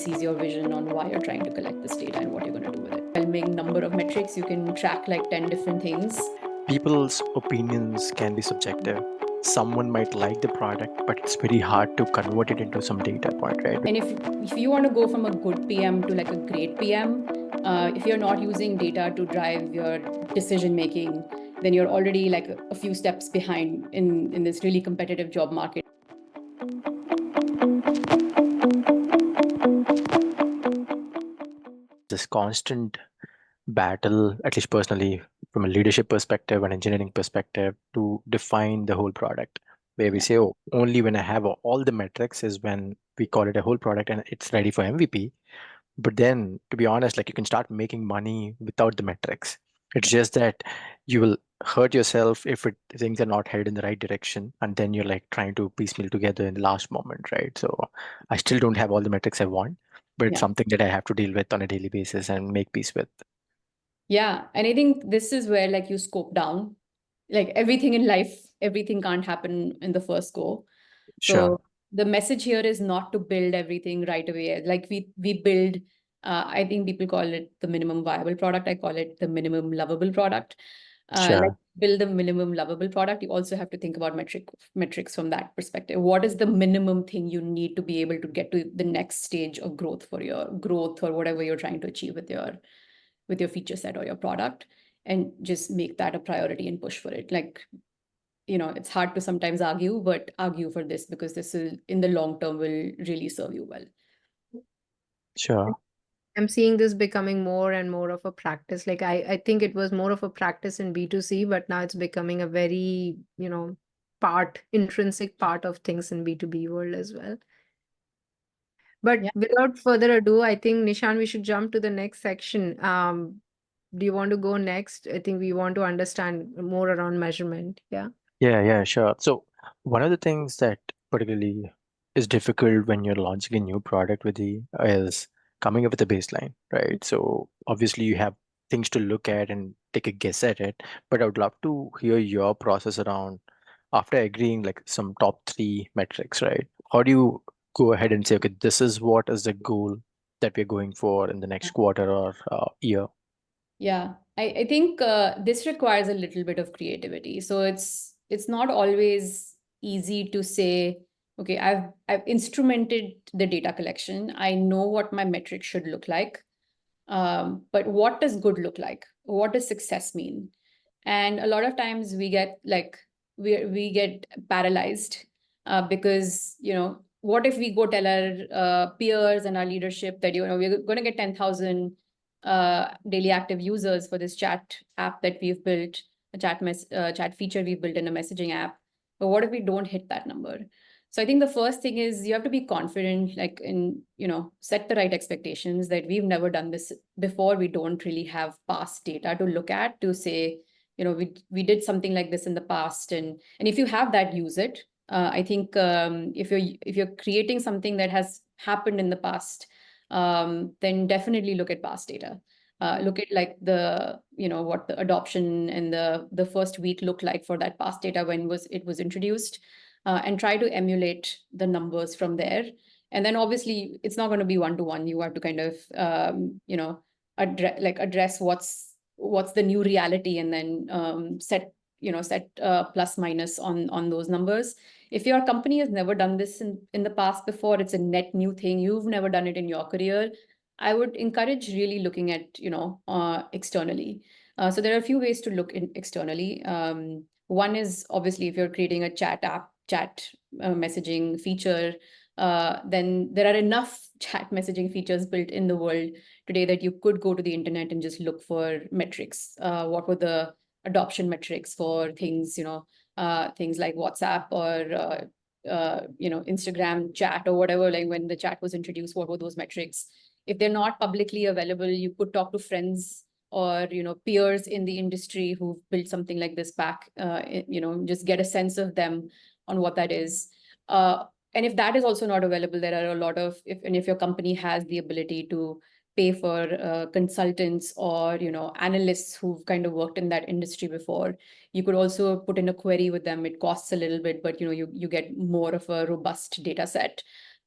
sees your vision on why you're trying to collect this data and what you're going to do with it. Overwhelming number of metrics, you can track like 10 different things. People's opinions can be subjective. Someone might like the product, but it's very hard to convert it into some data point, right? And if you want to go from a good PM to like a great PM, if you're not using data to drive your decision making, then you're already like a few steps behind in this really competitive job market. This constant battle, at least personally, from a leadership perspective and engineering perspective, to define the whole product, where we Yeah. say, oh, only when I have all the metrics is when we call it a whole product and it's ready for MVP. But then, to be honest, like you can start making money without the metrics. It's just that you will hurt yourself if things are not headed in the right direction, and then you're like trying to piecemeal together in the last moment, right? So I still don't have all the metrics I want, but it's Yeah. something that I have to deal with on a daily basis and make peace with. Yeah. And I think this is where like you scope down, like everything in life, everything can't happen in the first go. Sure, So the message here is not to build everything right away. Like we build, I think people call it the minimum viable product. I call it the minimum lovable product. Like sure, build the minimum lovable product. You also have to think about metrics from that perspective. What is the minimum thing you need to be able to get to the next stage of growth for your growth or whatever you're trying to achieve with your feature set or your product, and just make that a priority and push for it. Like, it's hard to sometimes argue, but argue for this because this is in the long term will really serve you well. sure. I'm seeing this becoming more and more of a practice. Like I think it was more of a practice in B2C, but now it's becoming a very, intrinsic part of things in B2B world as well. But Yeah. without further ado, I think Nishan, we should jump to the next section. Do you want to go next? I think we want to understand more around measurement. Yeah. Yeah, sure. So one of the things that particularly is difficult when you're launching a new product with the is coming up with a baseline, right? So obviously you have things to look at and take a guess at it, but I would love to hear your process around after agreeing like some top three metrics, right? How do you go ahead and say, okay, this is what is the goal that we're going for in the next quarter or year? Yeah, I think this requires a little bit of creativity. So it's not always easy to say, okay, I've instrumented the data collection. I know what my metrics should look like. But what does good look like? What does success mean? And a lot of times we get like we get paralyzed because what if we go tell our peers and our leadership that we're going to get 10,000 daily active users for this chat app that we've built, a chat feature we've built in a messaging app. But what if we don't hit that number? So I think the first thing is you have to be confident, like in, set the right expectations that we've never done this before. We don't really have past data to look at to say, we did something like this in the past. And if you have that, use it. I think if you're creating something that has happened in the past, then definitely look at past data. Look at like what the adoption and the first week looked like for that past data when it was introduced, and try to emulate the numbers from there. And then obviously it's not going to be one-to-one. You have to kind of address what's the new reality, and then set plus minus on those numbers. If your company has never done this in the past before, it's a net new thing, you've never done it in your career, I would encourage really looking at externally. So there are a few ways to look in externally. One is obviously if you're creating a chat messaging feature, then there are enough chat messaging features built in the world today that you could go to the internet and just look for metrics. What were the adoption metrics for things, things like WhatsApp or Instagram chat or whatever, like when the chat was introduced, what were those metrics? If they're not publicly available, you could talk to friends or peers in the industry who've built something like this back, just get a sense of them on what that is. And if that is also not available, there are a lot of, if your company has the ability to pay for consultants or analysts who've kind of worked in that industry before, you could also put in a query with them. It costs a little bit, but you get more of a robust data set.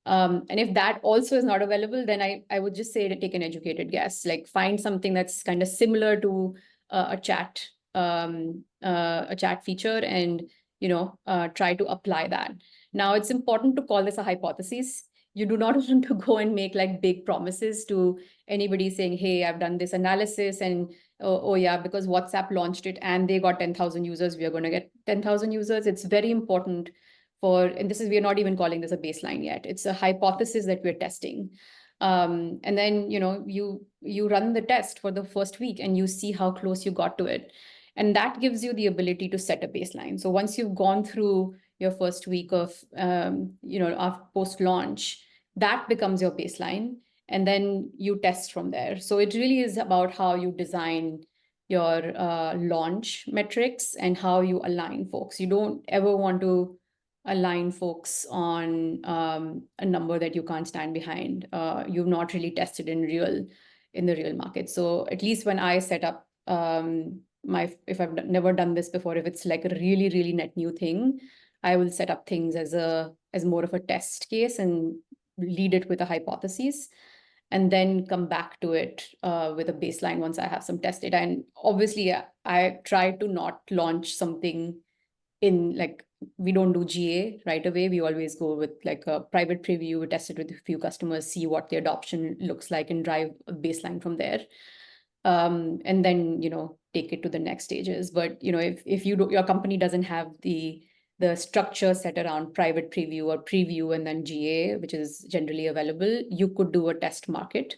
And if that also is not available, then I would just say to take an educated guess, like find something that's kind of similar to a chat feature, and try to apply that. Now, it's important to call this a hypothesis. You do not want to go and make like big promises to anybody saying, hey, I've done this analysis, and oh yeah, because WhatsApp launched it and they got 10,000 users, we are going to get 10,000 users. It's very important and this is, we are not even calling this a baseline yet. It's a hypothesis that we're testing. And then, you run the test for the first week and you see how close you got to it. And that gives you the ability to set a baseline. So once you've gone through your first week of, post-launch, that becomes your baseline. And then you test from there. So it really is about how you design your launch metrics and how you align folks. You don't ever want to align folks on a number that you can't stand behind. You've not really tested in the real market. So at least when I set up if I've never done this before, if it's like a really, really net new thing, I will set up things as more of a test case and lead it with a hypothesis, and then come back to it with a baseline once I have some test data. And obviously, I try to not launch something in like, we don't do GA right away. We always go with like a private preview, test it with a few customers, see what the adoption looks like, and drive a baseline from there. And then, take it to the next stages. But, if your company doesn't have the structure set around private preview or preview and then GA, which is generally available, you could do a test market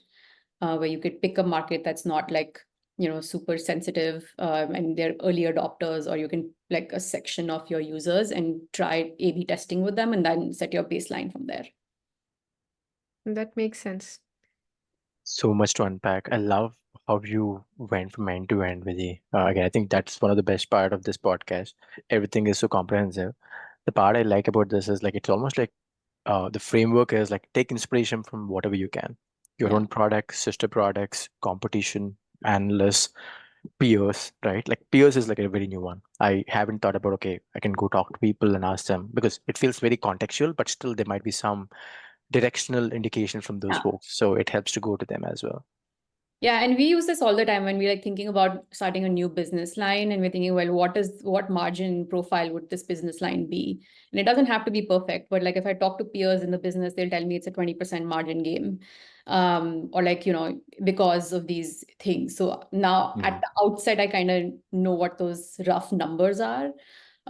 where you could pick a market that's not like, super sensitive and they're early adopters, or you can like a section of your users and try A/B testing with them and then set your baseline from there. That makes sense. So much to unpack. I love how you went from end to end, Vidhi. Again, I think that's one of the best part of this podcast. Everything is so comprehensive. The part I like about this is like it's almost like the framework is like take inspiration from whatever you can. Your Yeah. own products, sister products, competition, analysts, peers, right? Like peers is like a very new one. I haven't thought about, okay, I can go talk to people and ask them because it feels very contextual, but still there might be some directional indication from those Yeah. folks. So it helps to go to them as well. Yeah, and we use this all the time when we're like thinking about starting a new business line, and we're thinking, well, what margin profile would this business line be? And it doesn't have to be perfect, but like if I talk to peers in the business, they'll tell me it's a 20% margin game. Or like, because of these things. So now at the outset, I kind of know what those rough numbers are.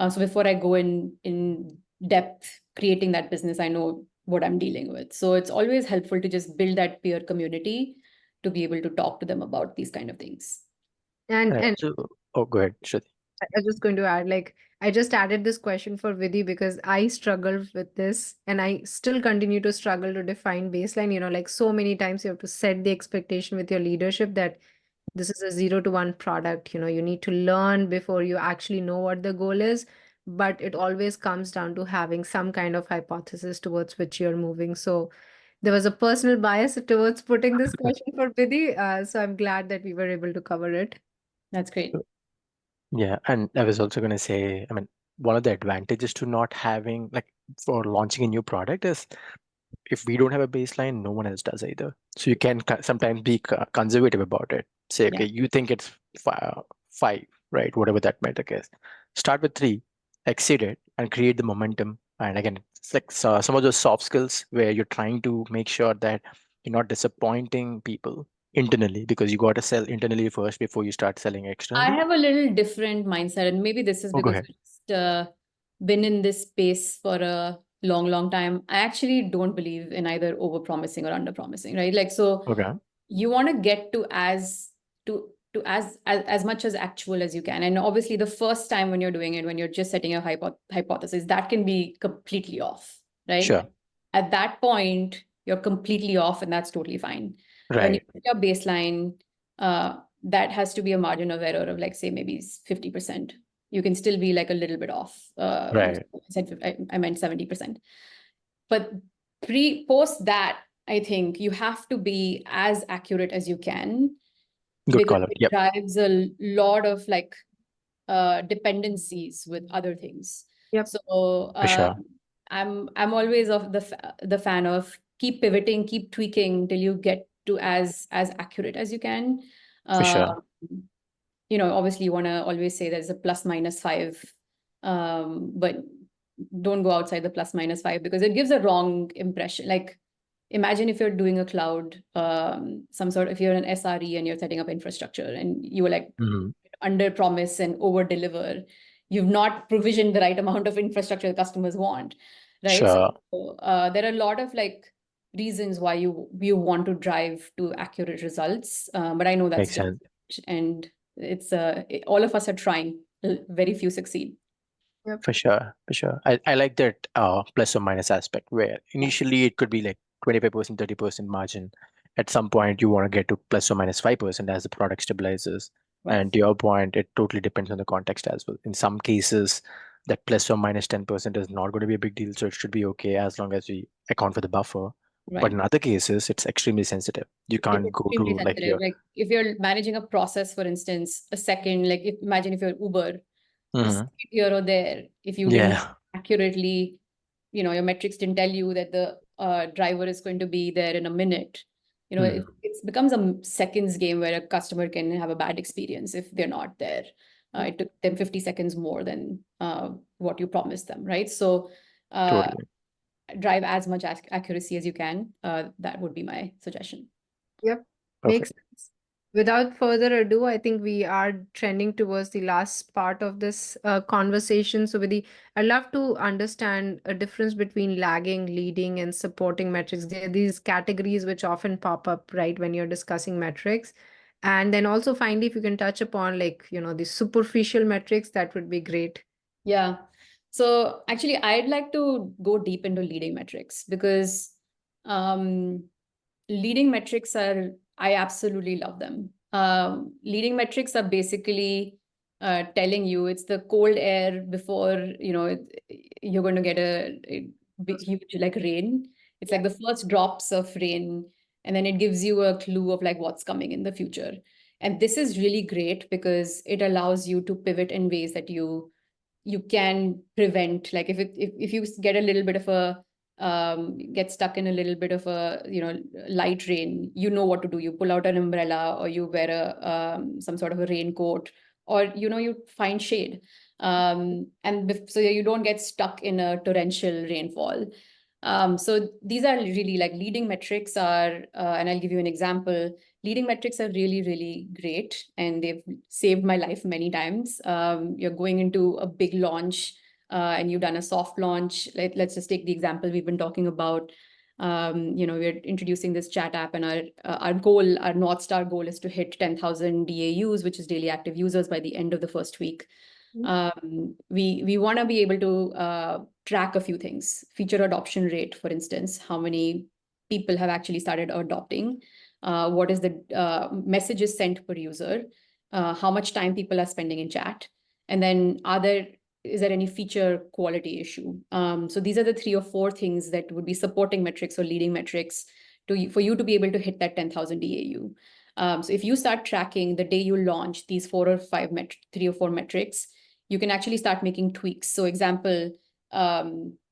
So before I go in depth creating that business, I know what I'm dealing with. So it's always helpful to just build that peer community to be able to talk to them about these kind of things. And Oh, go ahead, Shruti. I was just going to add, like, I just added this question for Vidhi because I struggled with this and I still continue to struggle to define baseline. Like so many times you have to set the expectation with your leadership that this is a 0 to 1 product. You need to learn before you actually know what the goal is. But it always comes down to having some kind of hypothesis towards which you're moving. So there was a personal bias towards putting this question for Vidhi. So I'm glad that we were able to cover it. That's great. Yeah, and I was also going to say, I mean, one of the advantages to not having, like, for launching a new product is if we don't have a baseline, no one else does either. So you can sometimes be conservative about it. Say, okay, you think it's five, right? Whatever that metric is. Start with 3, exceed it, and create the momentum. And again, it's like some of those soft skills where you're trying to make sure that you're not disappointing people internally, because you got to sell internally first before you start selling I externally. have a little different mindset, and maybe this is Oh, go because ahead. we've just been in this space for a long, long time. I actually don't believe in either over promising or under promising, right? Like, so Okay. you want to get to as much as actual as you can. And obviously the first time when you're doing it, when you're just setting a hypothesis, that can be completely off, right? Sure. At that point, you're completely off, and that's totally fine. When you Right. put your baseline, that has to be a margin of error of like, say, maybe 50%. You can still be like a little bit off. Right. I meant 70%. But post that, I think you have to be as accurate as you can, Good because call out. it Yep. drives a lot of like dependencies with other things. Yep. So For sure. I'm always of the fan of keep pivoting, keep tweaking till you get to as accurate as you can. For sure. Obviously you want to always say there's a +-5, but don't go outside the +-5 because it gives a wrong impression. Like, imagine if you're doing a cloud, if you're an SRE and you're setting up infrastructure and you were like under promise and over deliver, you've not provisioned the right amount of infrastructure the customers want, right? Sure. So there are a lot of like reasons why you want to drive to accurate results, but I know that's Makes sense. difficult, and it's all of us are trying. Very few succeed. For sure. For sure. I like that plus or minus aspect where initially it could be like 25%, 30% margin. At some point, you want to get to ±5% as the product stabilizes. Right. And to your point, it totally depends on the context as well. In some cases, that ±10% is not going to be a big deal. So it should be okay as long as we account for the buffer. But Right. in other cases, it's extremely sensitive. You It's can't go extremely to like sensitive. Like if you're managing a process, for instance, a second, like imagine if you're Uber, a second here or there, if you didn't yeah, accurately, your metrics didn't tell you that the driver is going to be there in a minute. It becomes a seconds game where a customer can have a bad experience if they're not there. It took them 50 seconds more than what you promised them, right? So totally. drive as much accuracy as you can. That would be my suggestion. Yep. Makes Perfect. sense. Without further ado, I think we are trending towards the last part of this conversation. So, I'd love to understand a difference between lagging, leading, and supporting metrics. There are these categories which often pop up, right, when you're discussing metrics. And then also, finally, if you can touch upon the superficial metrics, that would be great. Yeah. So actually, I'd like to go deep into leading metrics because leading metrics I absolutely love them. Leading metrics are basically telling you it's the cold air before, you're going to get a big, huge like rain. It's like the first drops of rain, and then it gives you a clue of like what's coming in the future. And this is really great because it allows you to pivot in ways that you can prevent, like if you get a little bit of a get stuck in a little bit of a light rain, you know what to do. You pull out an umbrella, or you wear a some sort of a raincoat, or you find shade, so you don't get stuck in a torrential rainfall. So these are really like leading metrics are, and I'll give you an example. Leading metrics are really, really great, and they've saved my life many times. You're going into a big launch, and you've done a soft launch. Let's just take the example we've been talking about. We're introducing this chat app, and our goal, our Northstar goal, is to hit 10,000 DAUs, which is daily active users, by the end of the first week. We want to be able to track a few things. Feature adoption rate, for instance, how many people have actually started adopting, what is the messages sent per user, how much time people are spending in chat, and then is there any feature quality issue? So these are the 3 or 4 things that would be supporting metrics or leading metrics for you to be able to hit that 10,000 DAU. So if you start tracking the day you launch these 4 or 5 3 or 4 metrics, you can actually start making tweaks. So example,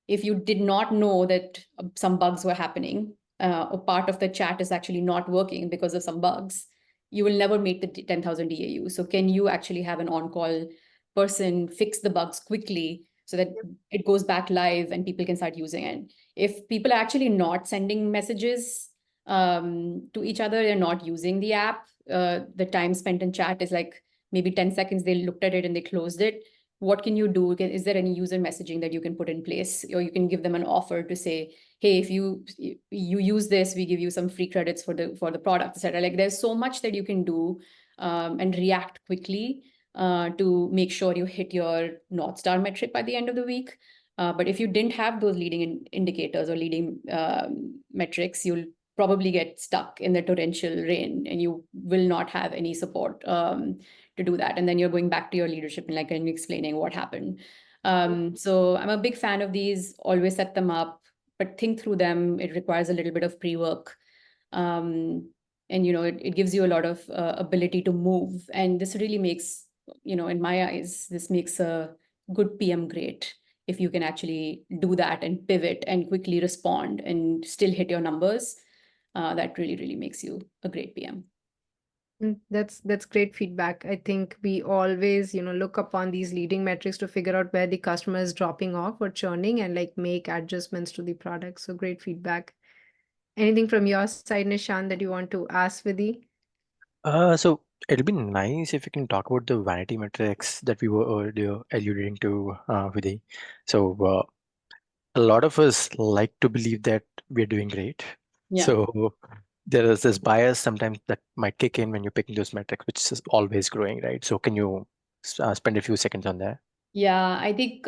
if you did not know that some bugs were happening, or part of the chat is actually not working because of some bugs, you will never make the 10,000 DAU. So can you actually have an on-call person fix the bugs quickly so that it goes back live and people can start using it? If people are actually not sending messages to each other, they're not using the app, the time spent in chat is like maybe 10 seconds, they looked at it and they closed it. What can you do? Is there any user messaging that you can put in place? Or you can give them an offer to say, hey, if you use this, we give you some free credits for the product, etc. Like there's so much that you can do and react quickly to make sure you hit your Northstar metric by the end of the week. But if you didn't have those leading indicators or leading metrics, you'll probably get stuck in the torrential rain and you will not have any support to do that. And then you're going back to your leadership and explaining what happened. So I'm a big fan of these, always set them up, but think through them. It requires a little bit of pre-work. And, it gives you a lot of ability to move. And this really makes, in my eyes, this makes a good PM great. if you can actually do that and pivot and quickly respond and still hit your numbers, that really, really makes you a great PM. That's great feedback. I think we always, look upon these leading metrics to figure out where the customer is dropping off or churning and like make adjustments to the product. So great feedback. Anything from your side, Nishan, that you want to ask Vidhi? So it'll be nice if you can talk about the vanity metrics that we were earlier alluding to, Vidhi. So a lot of us like to believe that we're doing great. Yeah. So there is this bias sometimes that might kick in when you're picking those metrics, which is always growing, right? So can you spend a few seconds on that? Yeah, I think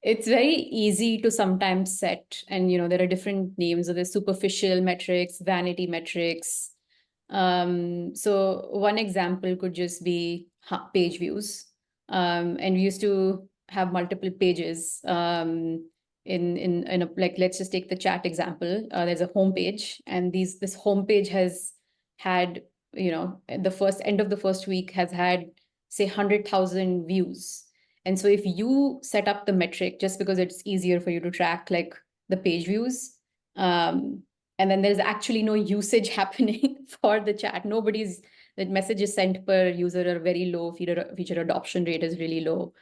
it's very easy to sometimes set, and there are different names of the superficial metrics, vanity metrics. So one example could just be page views. And we used to have multiple pages in a, like, let's just take the chat example. There's a home page, and this home page has had, at the end of the first week has had, say, 100,000 views. And so if you set up the metric just because it's easier for you to track, like the page views, and then there's actually no usage happening for the chat. The messages sent per user are very low, feature adoption rate is really low.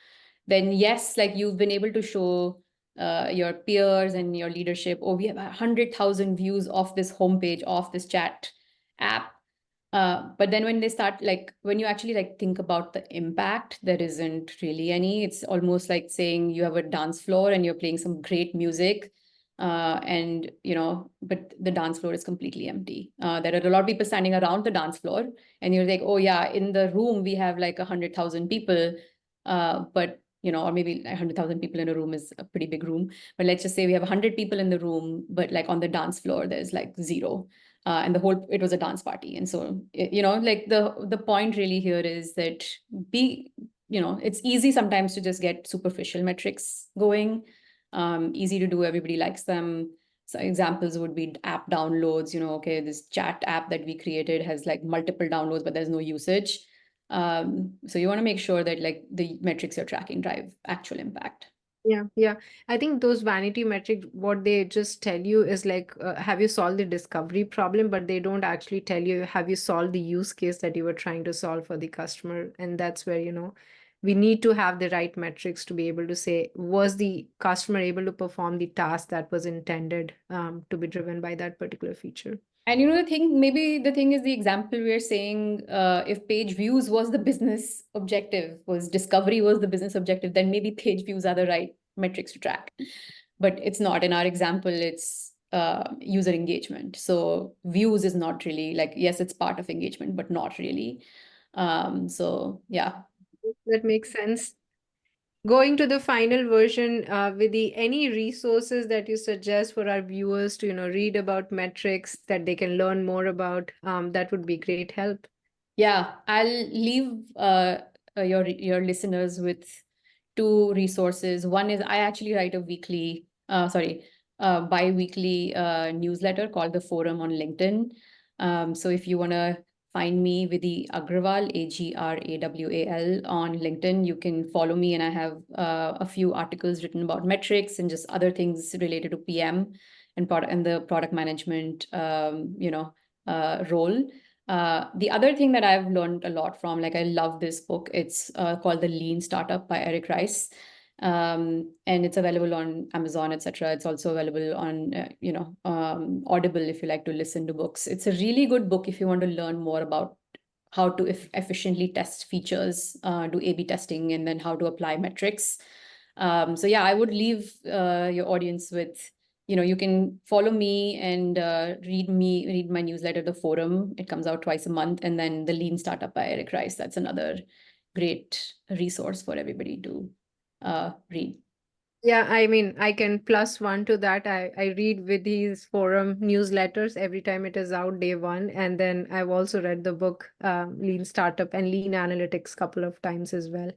Then yes, like you've been able to show your peers and your leadership, oh, we have 100,000 views of this homepage, of this chat app. But then when they start, like, when you actually like think about the impact, there isn't really any. It's almost like saying you have a dance floor and you're playing some great music, and but the dance floor is completely empty. There are a lot of people standing around the dance floor, and you're like, oh yeah, in the room we have like 100,000 people, but or maybe 100,000 people in a room is a pretty big room. But let's just say we have 100 people in the room, but like on the dance floor there's like zero. And it was a dance party. And so, like the point really here is that it's easy sometimes to just get superficial metrics going, easy to do, everybody likes them. So examples would be app downloads, okay, this chat app that we created has like multiple downloads, but there's no usage. So you want to make sure that like the metrics you're tracking drive actual impact. Yeah. I think those vanity metrics, what they just tell you is like, have you solved the discovery problem? But they don't actually tell you, have you solved the use case that you were trying to solve for the customer? And that's where, we need to have the right metrics to be able to say, was the customer able to perform the task that was intended to be driven by that particular feature? And maybe the thing is the example we are saying, if page views was the business objective, was discovery was the business objective, then maybe page views are the right metrics to track. But it's not. In our example, it's user engagement. So views is not really like, yes, it's part of engagement, but not really. So yeah. That makes sense. Going to the final version, Vidhi, any resources that you suggest for our viewers to, read about metrics that they can learn more about, that would be great help. Yeah, I'll leave your listeners with two resources. One is I actually write a bi-weekly newsletter called The Forum on LinkedIn. So if you want to find me, Vidhi Agrawal, Agrawal on LinkedIn, you can follow me, and I have a few articles written about metrics and just other things related to PM and the product management role. The other thing that I've learned a lot from, like, I love this book. It's called The Lean Startup by Eric Rice. And it's available on Amazon, etc. It's also available on, Audible if you like to listen to books. It's a really good book if you want to learn more about how to efficiently test features, do A/B testing, and then how to apply metrics. So yeah, I would leave your audience with, you can follow me and read my newsletter, The Forum. It comes out twice a month. And then The Lean Startup by Eric Rice. That's another great resource for everybody to read. Yeah, I mean, I can plus one to that. I read Vidhi's forum newsletters every time it is out day one. And then I've also read the book Lean Startup and Lean Analytics couple of times as well.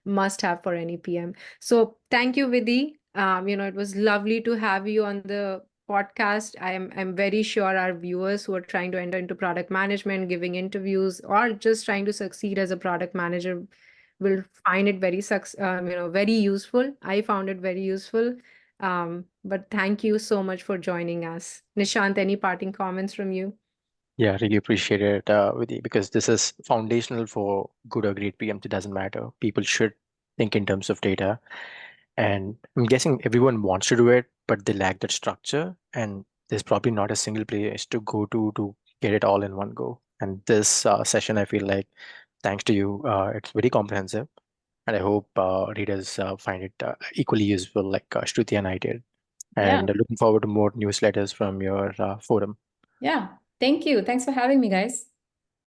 Must have for any PM. So thank you, Vidhi. It was lovely to have you on the podcast. I'm very sure our viewers who are trying to enter into product management, giving interviews, or just trying to succeed as a product manager will find it very useful. I found it very useful. But thank you so much for joining us. Nishant, any parting comments from you? Yeah, really appreciate it, Vidhi, because this is foundational for good or great PMs. It doesn't matter. People should think in terms of data. And I'm guessing everyone wants to do it, but they lack that structure. And there's probably not a single place to go to get it all in one go. And this session, I feel like, thanks to you, it's very comprehensive. And I hope readers find it equally useful, like Shruti and I did. Yeah. And looking forward to more newsletters from your forum. Yeah. Thank you. Thanks for having me, guys.